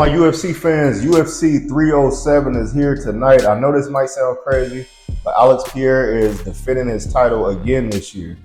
My UFC fans, UFC 307 is here tonight. I know this might sound crazy, but Alex Pierre is defending his title again this year.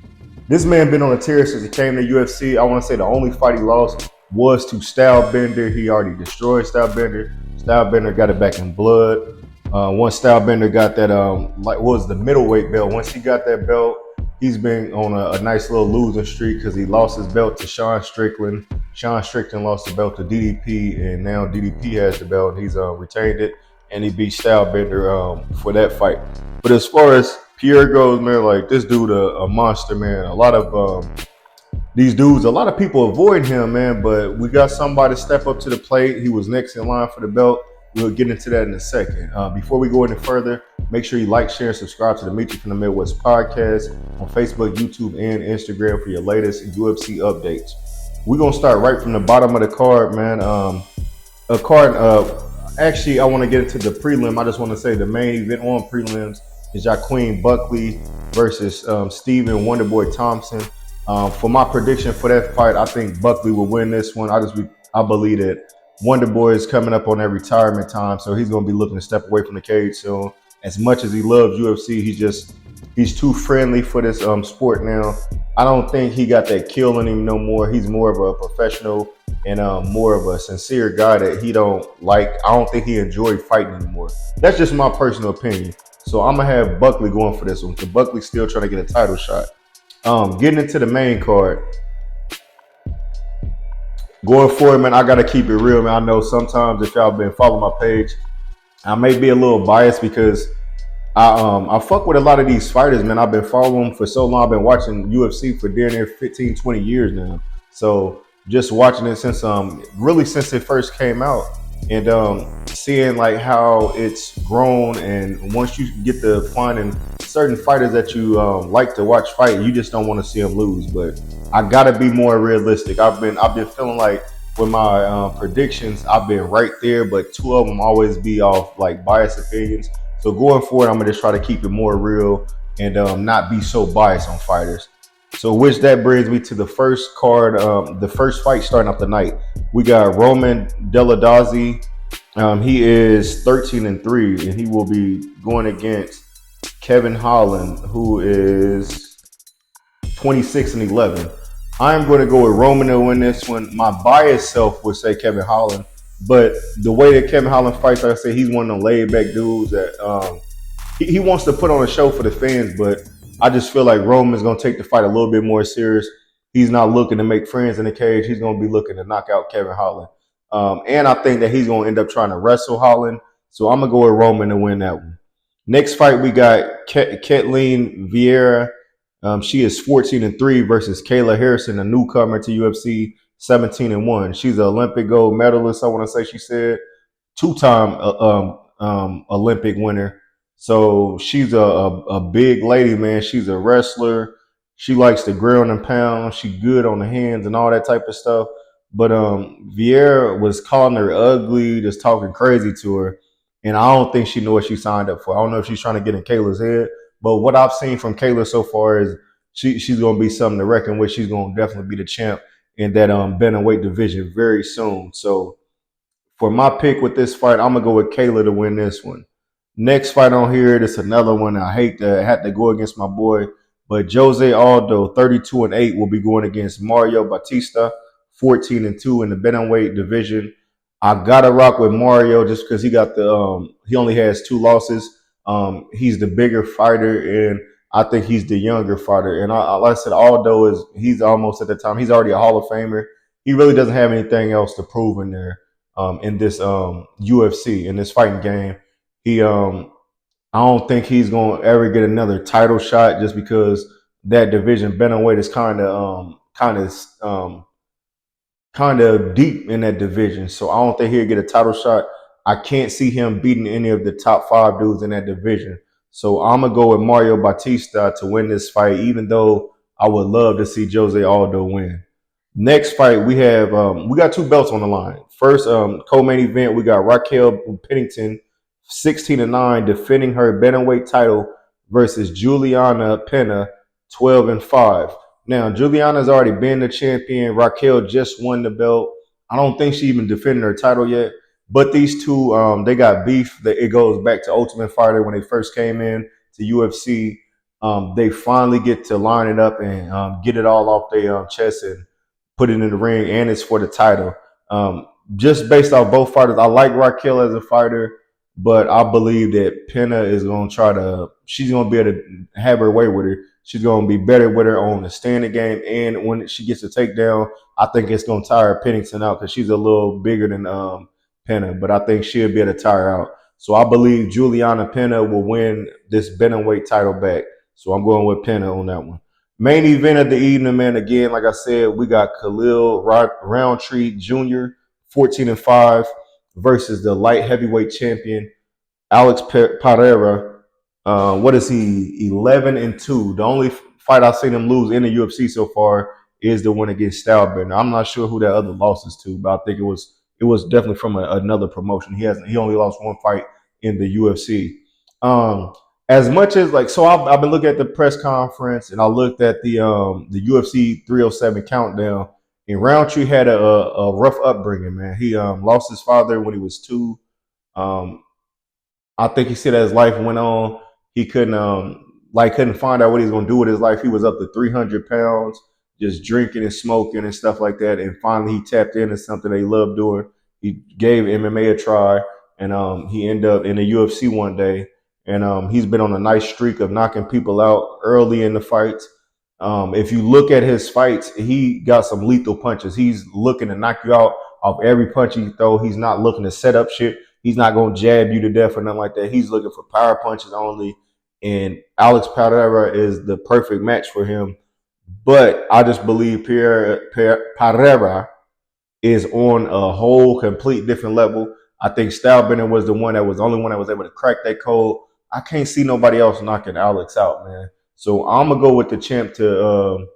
This man been on a tear since he came to UFC. I want to say the only fight he lost was to Stylebender. He already destroyed Stylebender. Stylebender got it back in blood. Once Stylebender got that, what was the middleweight belt? Once he got that belt, he's been on a nice little losing streak because he lost his belt to Sean Strickland. Sean Strickland lost the belt to DDP, and now DDP has the belt. He's retained it, and he beat Stylebender for that fight. But as far as Pierre goes, man, like this dude a monster, man. A lot of these dudes, a lot of people avoid him, man, but we got somebody step up to the plate. He was next in line for the belt. We'll get into that in a second. Before we go any further, make sure you like, share, and subscribe to the Meet You from the Midwest podcast on Facebook, YouTube, and Instagram for your latest UFC updates. We're going to start right from the bottom of the card, man. Actually, I want to get into the prelim. I just want to say the main event on prelims is Jaqueen Buckley versus Stephen Wonderboy Thompson. For my prediction for that fight, I think Buckley will win this one. I believe that Wonderboy is coming up on that retirement time, so he's going to be looking to step away from the cage soon. As much as he loves UFC, he's too friendly for this sport now. I don't think he got that kill in him no more. He's more of a professional and more of a sincere guy that he don't like. I don't think he enjoys fighting anymore. That's just my personal opinion. So I'm gonna have Buckley going for this one. So Buckley's still trying to get a title shot. Getting into the main card. Going forward, man, I gotta keep it real, man. I know sometimes if y'all been following my page, I may be a little biased because I fuck with a lot of these fighters, man. I've been following them for so long. I've been watching UFC for damn near 15, 20 years now. So just watching it since since it first came out and seeing like how it's grown, and once you get to finding certain fighters that you like to watch fight, you just don't want to see them lose. But I gotta be more realistic. I've been feeling like with my predictions, I've been right there, but two of them always be off like biased opinions. So going forward, I'm gonna just try to keep it more real and not be so biased on fighters. So which that brings me to the first card, the first fight starting off the night. We got Roman Deladazzi. He is 13-3, and he will be going against Kevin Holland, who is 26-11. I'm going to go with Roman to win this one. My biased self would say Kevin Holland, but the way that Kevin Holland fights, like I say, he's one of them laid-back dudes that he wants to put on a show for the fans, but I just feel like Roman's going to take the fight a little bit more serious. He's not looking to make friends in the cage. He's going to be looking to knock out Kevin Holland. And I think that he's going to end up trying to wrestle Holland. So I'm going to go with Roman to win that one. Next fight, we got Ketleen Vieira. She is 14-3 versus Kayla Harrison, a newcomer to UFC, 17-1. She's an Olympic gold medalist, I want to say she said. Two-time Olympic winner. So she's a big lady, man. She's a wrestler. She likes to ground and pound. She's good on the hands and all that type of stuff. But Vieira was calling her ugly, just talking crazy to her. And I don't think she knew what she signed up for. I don't know if she's trying to get in Kayla's head. But what I've seen from Kayla so far is she's going to be something to reckon with. She's going to definitely be the champ in that bantamweight division very soon. So for my pick with this fight, I'm going to go with Kayla to win this one. Next fight on here, this another one. I hate to have to go against my boy, but Jose Aldo, 32-8, will be going against Mario Batista, 14-2 in the bantamweight division. I gotta rock with Mario just because he got he only has 2 losses. He's the bigger fighter, and I think he's the younger fighter. And like I said, Aldo he's almost at the time. He's already a Hall of Famer. He really doesn't have anything else to prove in there in this UFC, in this fighting game. I don't think he's going to ever get another title shot just because that division bantamweight is kind of deep in that division. So I don't think he'll get a title shot. I can't see him beating any of the top 5 dudes in that division. So I'm gonna go with Mario Batista to win this fight, even though I would love to see Jose Aldo win. Next fight, we got 2 belts on the line. First, co-main event, we got Raquel Pennington, 16-9, defending her bantamweight title versus Juliana Pena, 12-5. Now, Juliana's already been the champion. Raquel just won the belt. I don't think she even defended her title yet. But these two, they got beef. That it goes back to Ultimate Fighter when they first came in to UFC. They finally get to line it up and get it all off their chest and put it in the ring, and it's for the title. Um, just based off both fighters, I like Raquel as a fighter, but I believe that Pena is going to try to. She's going to be able to have her way with her. She's going to be better with her on the standing game, and when she gets a takedown, I think it's going to tire Pennington out because she's a little bigger than Pena, but I think she'll be able to tire out. So I believe Juliana Pena will win this bantamweight title back. So I'm going with Pena on that one. Main event of the evening, man. Again, like I said, we got Khalil Roundtree Jr., 14-5, versus the light heavyweight champion Alex Pereira. What is he? 11-2. The only fight I've seen him lose in the UFC so far is the one against Stylebender. I'm not sure who that other loss is to, but I think it was definitely from another promotion. He only lost one fight in the UFC. As much as like, so I've been looking at the press conference and I looked at the UFC 307 countdown. And Roundtree had a rough upbringing, man. He lost his father when he was 2. Um, I think he said as life went on, he couldn't find out what he was gonna do with his life. He was up to 300 pounds, just drinking and smoking and stuff like that. And finally, he tapped into something that he loved doing. He gave MMA a try, and he ended up in the UFC one day. And he's been on a nice streak of knocking people out early in the fights. If you look at his fights, he got some lethal punches. He's looking to knock you out off every punch he throw. He's not looking to set up shit. He's not going to jab you to death or nothing like that. He's looking for power punches only. And Alex Pereira is the perfect match for him. But I just believe Pereira is on a whole complete different level. I think Stylebender was the only one that was able to crack that code. I can't see nobody else knocking Alex out, man. So I'm gonna go with the champ to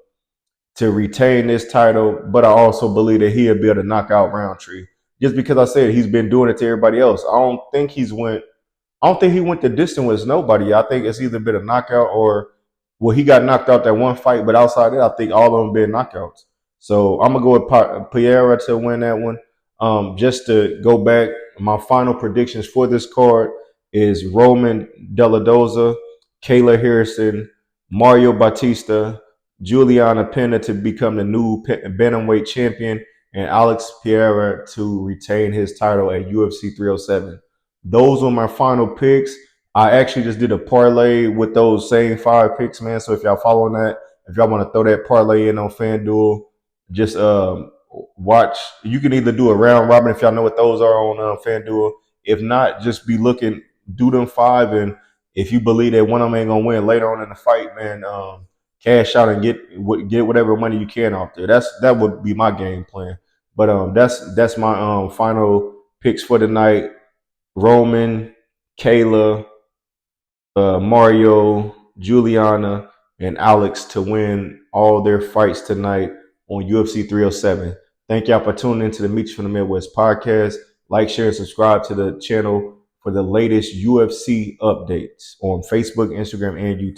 retain this title, but I also believe that he'll be able to knock out Roundtree. Just because I said he's been doing it to everybody else. I don't think he went the distance with nobody. I think it's either been a knockout or well, he got knocked out that one fight, but outside that, I think all of them been knockouts. So I'm gonna go with Pereira to win that one. Just to go back, my final predictions for this card is Roman Deladoza, Kayla Harrison, Mario Batista, Juliana Pena to become the new bantamweight champion, and Alex Pereira to retain his title at UFC 307. Those were my final picks. I actually just did a parlay with those same 5 picks, man. So if y'all following that, if y'all want to throw that parlay in on FanDuel, just watch. You can either do a round robin if y'all know what those are on FanDuel. If not, just be looking, do them 5, and if you believe that one of them ain't gonna win later on in the fight, man, cash out and get whatever money you can off there. That would be my game plan. But that's my final picks for the night. Roman, Kayla, Mario, Juliana, and Alex to win all their fights tonight on UFC 307. Thank y'all for tuning into the Meet You from the Midwest podcast. Like, share, and subscribe to the channel for the latest UFC updates on Facebook, Instagram, and YouTube.